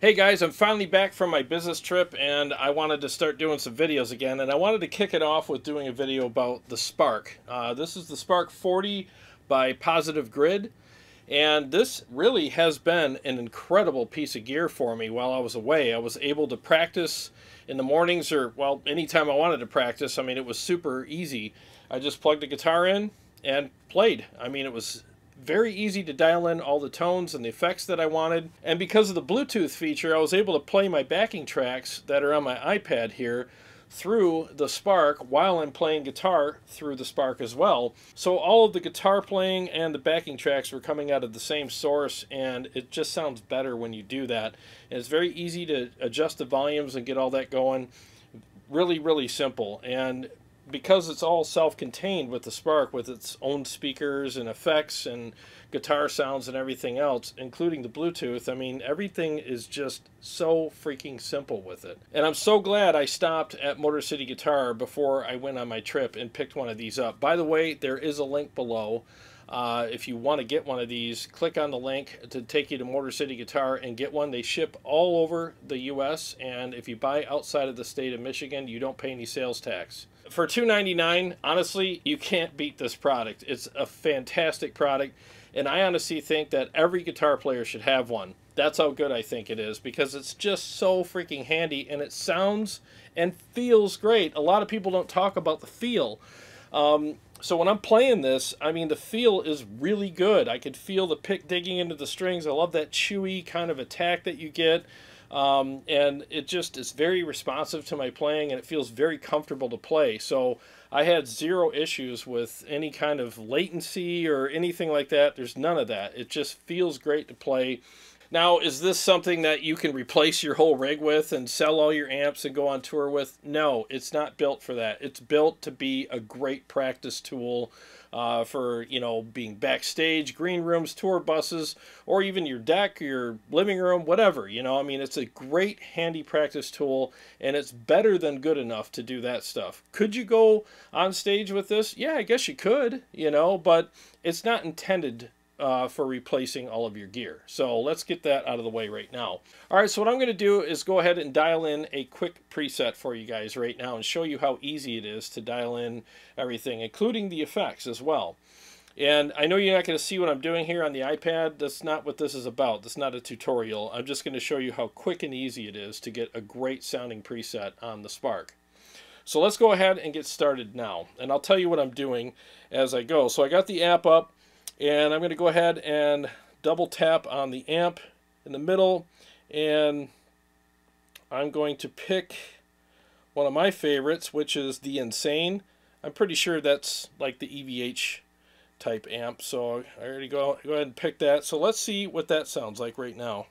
Hey guys, I'm finally back from my business trip and I wanted to start doing some videos again, and I wanted to kick it off with doing a video about the Spark. This is the Spark 40 by Positive Grid, and this really has been an incredible piece of gear for me while I was away. I was able to practice in the mornings, or well, anytime I wanted to practice. I mean, it was super easy. I just plugged the guitar in and played. I mean, it was very easy to dial in all the tones and the effects that I wanted. And because of the Bluetooth feature, I was able to play my backing tracks that are on my iPad here through the Spark while I'm playing guitar through the Spark as well. So all of the guitar playing and the backing tracks were coming out of the same source, and it just sounds better when you do that. And it's very easy to adjust the volumes and get all that going. Really, really simple. And because it's all self-contained with the Spark, with its own speakers and effects and guitar sounds and everything else, including the Bluetooth, I mean, everything is just so freaking simple with it. And I'm so glad I stopped at Motor City Guitar before I went on my trip and picked one of these up. By the way, there is a link below. If you want to get one of these, click on the link to take you to Motor City Guitar and get one. They ship all over the US, and if you buy outside of the state of Michigan, you don't pay any sales tax. For $2.99, honestly, you can't beat this product. It's a fantastic product, and I honestly think that every guitar player should have one. That's how good I think it is, because it's just so freaking handy, and it sounds and feels great. A lot of people don't talk about the feel. So when I'm playing this, I mean, the feel is really good. I could feel the pick digging into the strings. I love that chewy kind of attack that you get. And it just is very responsive to my playing, and it feels very comfortable to play. So I had zero issues with any kind of latency or anything like that. There's none of that. It just feels great to play. Now, is this something that you can replace your whole rig with and sell all your amps and go on tour with? No, it's not built for that. It's built to be a great practice tool for, you know, being backstage, green rooms, tour buses, or even your deck, your living room, whatever. You know, I mean, it's a great handy practice tool, and it's better than good enough to do that stuff. Could you go on stage with this? Yeah, I guess you could, you know, but it's not intended for replacing all of your gear. So let's get that out of the way right now. All right, so what I'm going to do is go ahead and dial in a quick preset for you guys right now and show you how easy it is to dial in everything, including the effects as well. And I know you're not going to see what I'm doing here on the iPad. That's not what this is about. That's not a tutorial. I'm just going to show you how quick and easy it is to get a great sounding preset on the Spark. So let's go ahead and get started now. And I'll tell you what I'm doing as I go. So I got the app up, and I'm going to go ahead and double tap on the amp in the middle, and I'm going to pick one of my favorites, which is the Insane. I'm pretty sure that's like the EVH type amp, so I already go ahead and pick that. So let's see what that sounds like right now.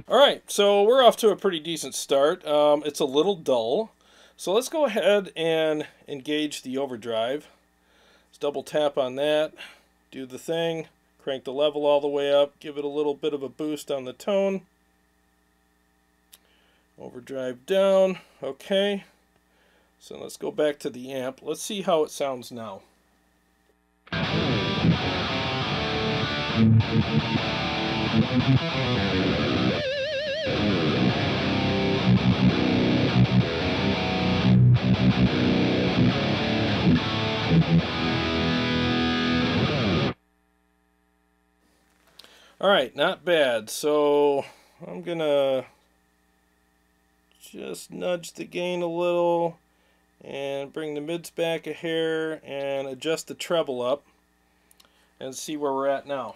Alright, so we're off to a pretty decent start. It's a little dull, so let's go ahead and engage the overdrive. Let's double tap on that, do the thing, crank the level all the way up, give it a little bit of a boost on the tone. Overdrive down, okay. So let's go back to the amp. Let's see how it sounds now. Alright, not bad. So I'm gonna just nudge the gain a little and bring the mids back a hair and adjust the treble up and see where we're at now.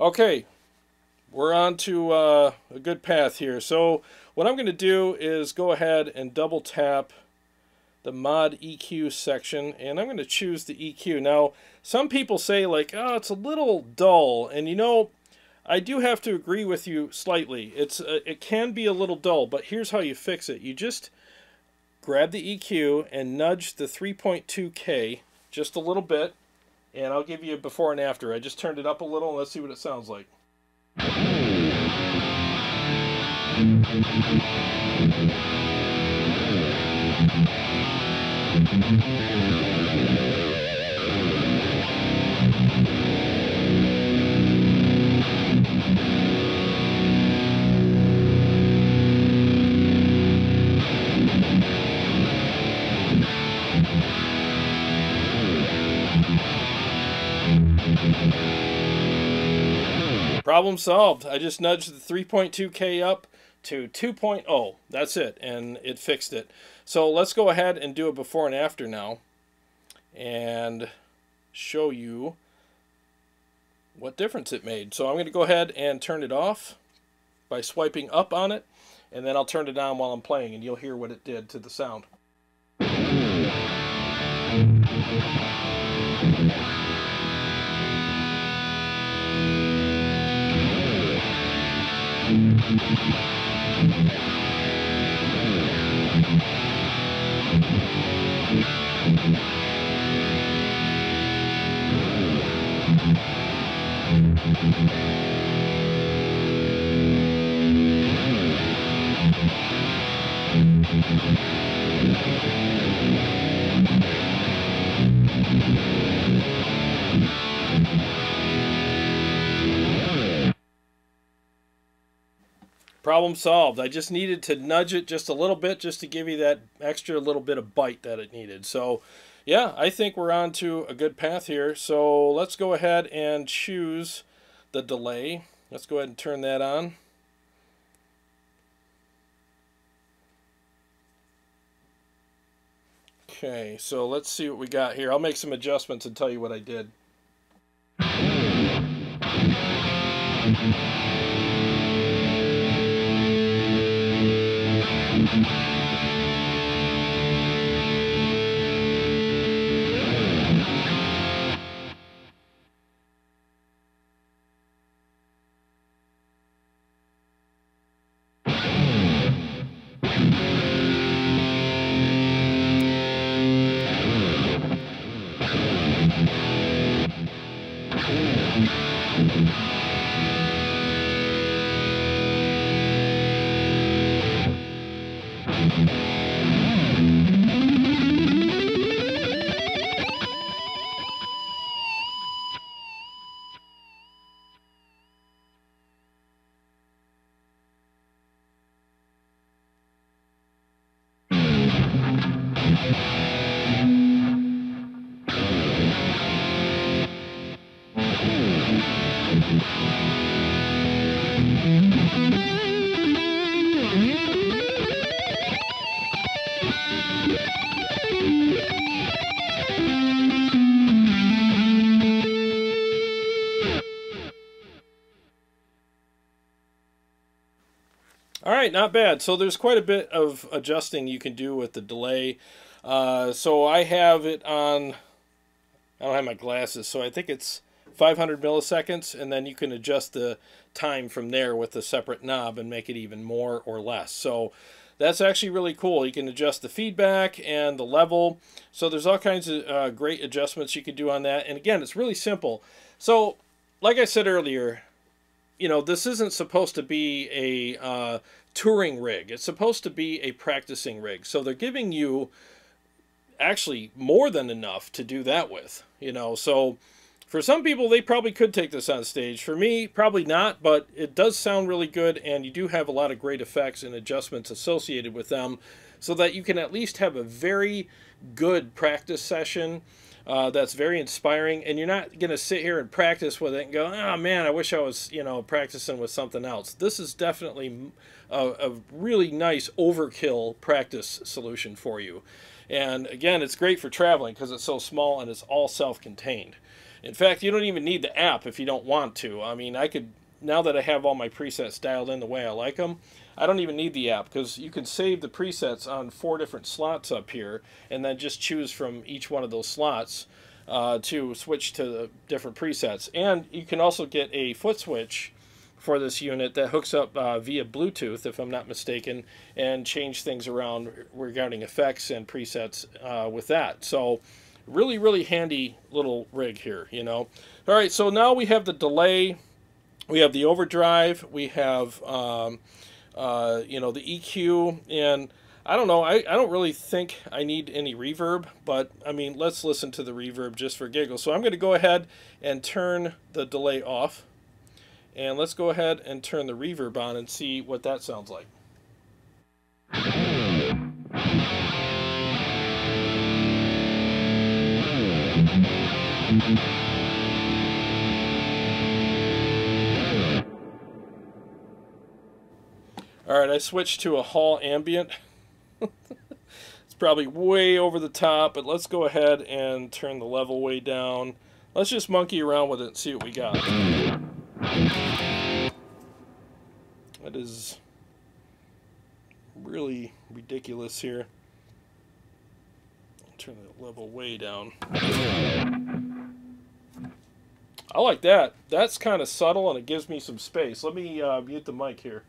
Okay, we're on to a good path here. So what I'm going to do is go ahead and double tap the mod EQ section, and I'm going to choose the EQ. Now, some people say like, oh, it's a little dull, and you know, I do have to agree with you slightly. It can be a little dull, but here's how you fix it. You just grab the EQ and nudge the 3.2K just a little bit, and I'll give you a before and after. I just turned it up a little, and let's see what it sounds like. Problem solved. I just nudged the 3.2K up to 2.0. That's it, and it fixed it. So let's go ahead and do a before and after now and show you what difference it made. So I'm going to go ahead and turn it off by swiping up on it, and then I'll turn it on while I'm playing, and you'll hear what it did to the sound. Problem solved. I just needed to nudge it just a little bit just to give you that extra little bit of bite that it needed. So yeah, I think we're on to a good path here. So let's go ahead and choose the delay. Let's go ahead and turn that on. Okay, so let's see what we got here. I'll make some adjustments and tell you what I did. All right, not bad. So there's quite a bit of adjusting you can do with the delay. So I have it on, I don't have my glasses, so I think it's 500 milliseconds, and then you can adjust the time from there with a separate knob and make it even more or less. So that's actually really cool. You can adjust the feedback and the level. So there's all kinds of great adjustments you can do on that. And again, it's really simple. So like I said earlier, you know, this isn't supposed to be a touring rig. It's supposed to be a practicing rig. So they're giving you actually more than enough to do that with, you know. So for some people, they probably could take this on stage. For me, probably not, but it does sound really good, and you do have a lot of great effects and adjustments associated with them so that you can at least have a very good practice session that's very inspiring, and you're not going to sit here and practice with it and go, oh man, I wish I was, you know, practicing with something else. This is definitely a really nice overkill practice solution for you. And again, it's great for traveling because it's so small and it's all self-contained. In fact, you don't even need the app if you don't want to. I mean, I could, now that I have all my presets dialed in the way I like them, I don't even need the app because you can save the presets on 4 different slots up here and then just choose from each one of those slots to switch to the different presets. And you can also get a foot switch for this unit that hooks up via Bluetooth, if I'm not mistaken, and change things around regarding effects and presets with that. So really, really handy little rig here, you know. All right, so now we have the delay, we have the overdrive, we have you know, the EQ, and I don't know, I don't really think I need any reverb, but I mean, let's listen to the reverb just for giggles. So I'm going to go ahead and turn the delay off, and let's go ahead and turn the reverb on and see what that sounds like. Alright, I switched to a hall ambient. It's probably way over the top, but let's go ahead and turn the level way down. Let's just monkey around with it and see what we got. That is really ridiculous here. Turn the level way down. I like that. That's kind of subtle and it gives me some space. Let me mute the mic here.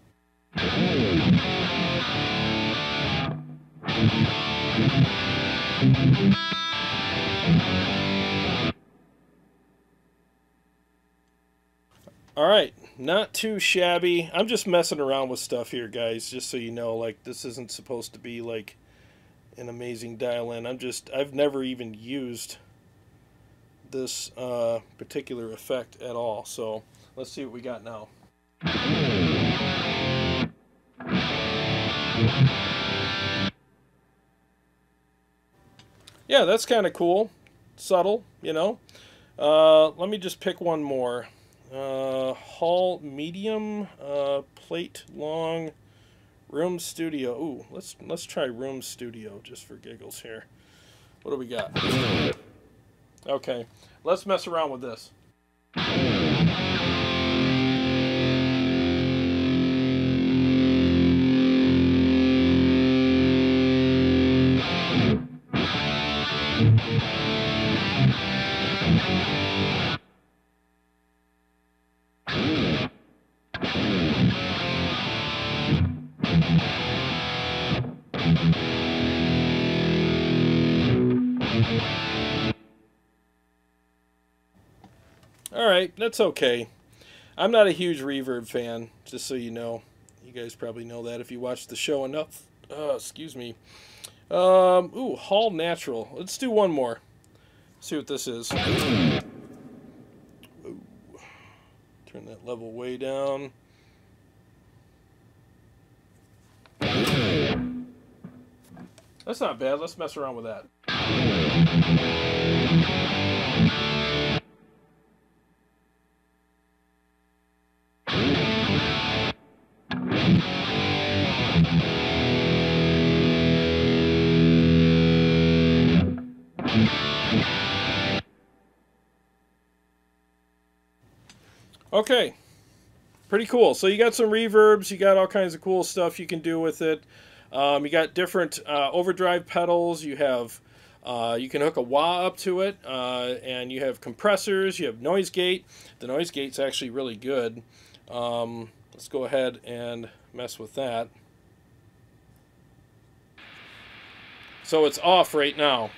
Alright, not too shabby. I'm just messing around with stuff here, guys, just so you know. Like, this isn't supposed to be like an amazing dial-in. I've never even used this particular effect at all. So let's see what we got now. Yeah, that's kind of cool. Subtle, you know. Let me just pick one more. Hall medium, plate long, room studio. Ooh, let's try room studio just for giggles here. What do we got? Okay, let's mess around with this. Alright, that's okay. I'm not a huge reverb fan, just so you know. You guys probably know that if you watch the show enough. Excuse me. Ooh, Hall Natural. Let's do one more. See what this is. Ooh. Turn that level way down. That's not bad. Let's mess around with that. Okay, pretty cool. So you got some reverbs, you got all kinds of cool stuff you can do with it. You got different overdrive pedals. You have you can hook a wah up to it, and you have compressors. You have noise gate. The noise gate's actually really good. Let's go ahead and mess with that. So it's off right now.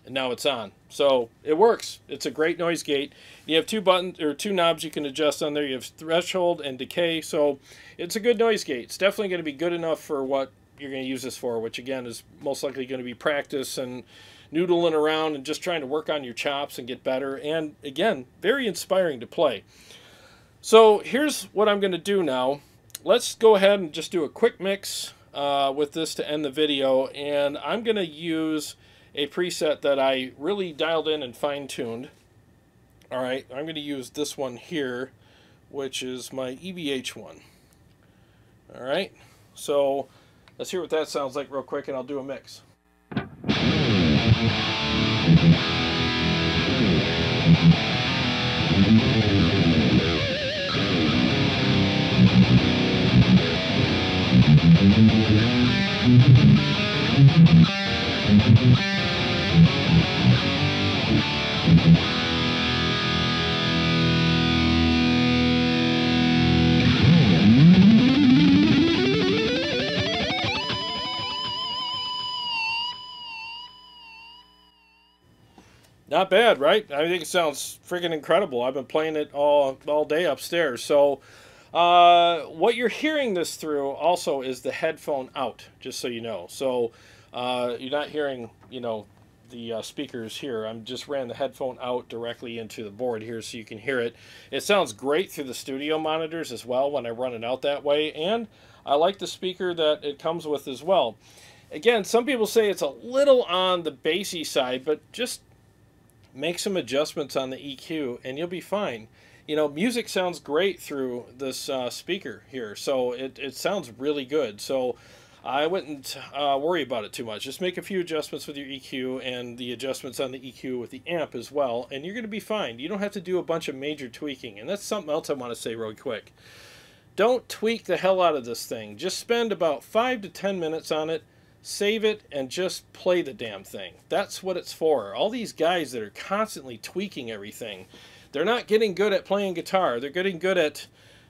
And now it's on. So it works. It's a great noise gate. You have two buttons or two knobs you can adjust on there. You have threshold and decay. So it's a good noise gate. It's definitely going to be good enough for what you're going to use this for, which again is most likely going to be practice and noodling around and just trying to work on your chops and get better. And again, very inspiring to play. So here's what I'm going to do now. Let's go ahead and just do a quick mix with this to end the video. And I'm going to use a preset that I really dialed in and fine-tuned. Alright, I'm going to use this one here, which is my EVH one. Alright, so let's hear what that sounds like real quick and I'll do a mix. Not bad, right? I think it sounds freaking incredible. I've been playing it all day upstairs. So what you're hearing this through also is the headphone out, just so you know. So you're not hearing, you know, the speakers here. I just ran the headphone out directly into the board here so you can hear it. It sounds great through the studio monitors as well when I run it out that way, and I like the speaker that it comes with as well. Again, some people say it's a little on the bassy side, but just make some adjustments on the EQ and you'll be fine. You know, music sounds great through this speaker here, so it sounds really good. So I wouldn't worry about it too much. Just make a few adjustments with your EQ and the adjustments on the EQ with the amp as well, and you're going to be fine. You don't have to do a bunch of major tweaking. And that's something else I want to say really quick. Don't tweak the hell out of this thing. Just spend about 5 to 10 minutes on it, save it, and just play the damn thing. That's what it's for. All these guys that are constantly tweaking everything, they're not getting good at playing guitar. They're getting good at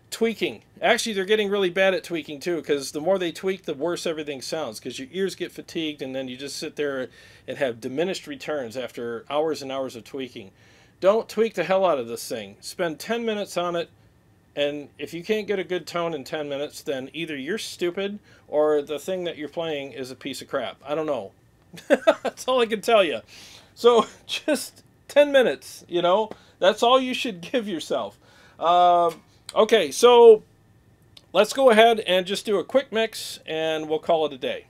tweaking. Actually, they're getting really bad at tweaking too, because the more they tweak, the worse everything sounds, because your ears get fatigued and then you just sit there and have diminished returns after hours and hours of tweaking. Don't tweak the hell out of this thing. Spend 10 minutes on it, and if you can't get a good tone in 10 minutes, then either you're stupid or the thing that you're playing is a piece of crap. I don't know. That's all I can tell you. So just 10 minutes, you know, that's all you should give yourself. Okay, so let's go ahead and just do a quick mix and we'll call it a day.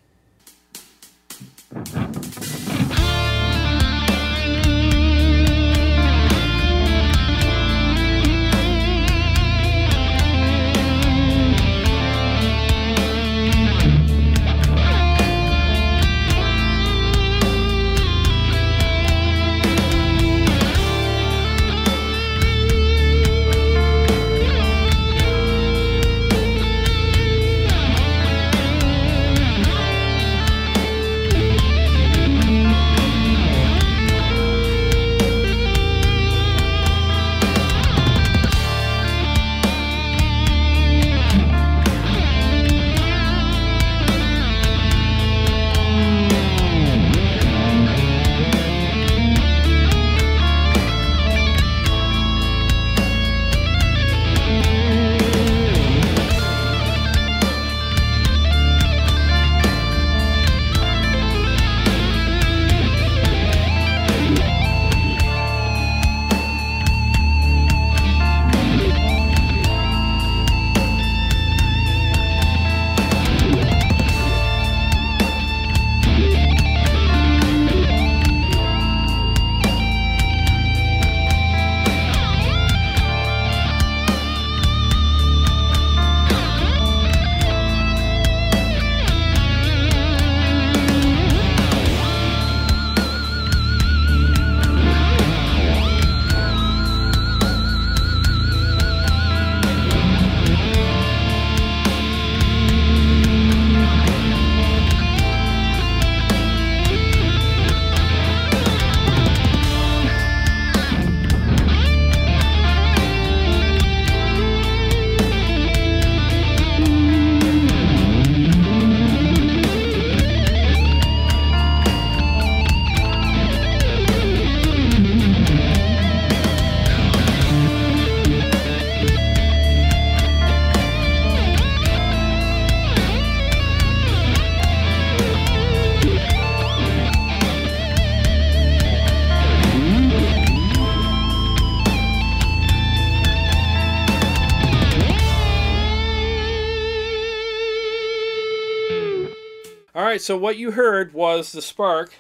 Alright, so what you heard was the spark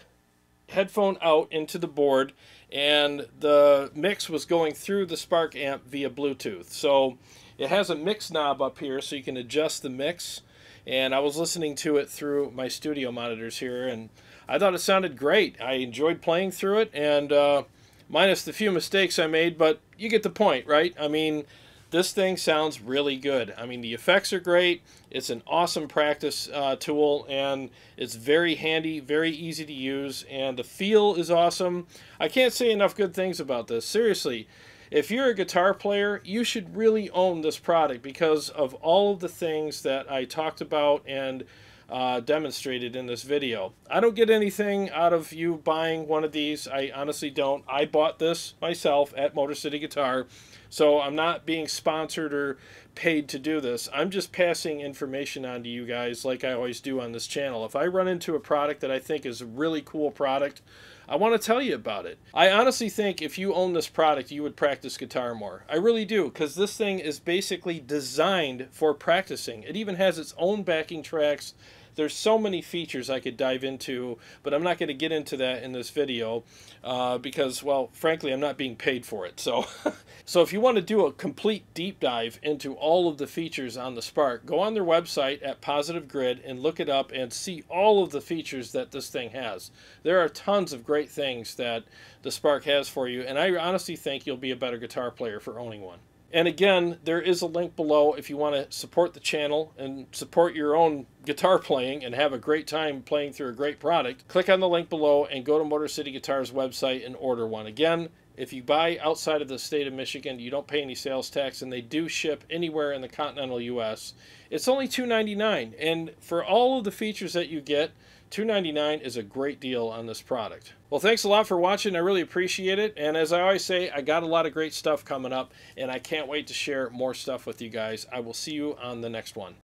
headphone out into the board, and the mix was going through the spark amp via Bluetooth. So it has a mix knob up here so you can adjust the mix, and I was listening to it through my studio monitors here, and I thought it sounded great. I enjoyed playing through it, and minus the few mistakes I made, but you get the point, right? I mean, this thing sounds really good. I mean, the effects are great. It's an awesome practice tool, and it's very handy, very easy to use, and the feel is awesome. I can't say enough good things about this. Seriously, if you're a guitar player, you should really own this product because of all of the things that I talked about, and demonstrated in this video. I don't get anything out of you buying one of these. I honestly don't. I bought this myself at Motor City Guitar, so I'm not being sponsored or paid to do this. I'm just passing information on to you guys like I always do on this channel. If I run into a product that I think is a really cool product, I want to tell you about it. I honestly think if you own this product, you would practice guitar more. I really do, because this thing is basically designed for practicing. It even has its own backing tracks. There's so many features I could dive into, but I'm not going to get into that in this video because, well, frankly, I'm not being paid for it. So, so if you want to do a complete deep dive into all of the features on the Spark, go on their website at Positive Grid and look it up and see all of the features that this thing has. There are tons of great things that the Spark has for you, and I honestly think you'll be a better guitar player for owning one. And again, there is a link below if you want to support the channel and support your own guitar playing and have a great time playing through a great product. Click on the link below and go to Motor City Guitar's website and order one. Again, if you buy outside of the state of Michigan, you don't pay any sales tax, and they do ship anywhere in the continental U.S. It's only $2.99, and for all of the features that you get, $2.99 is a great deal on this product. Well, thanks a lot for watching. I really appreciate it. And as I always say, I got a lot of great stuff coming up, and I can't wait to share more stuff with you guys. I will see you on the next one.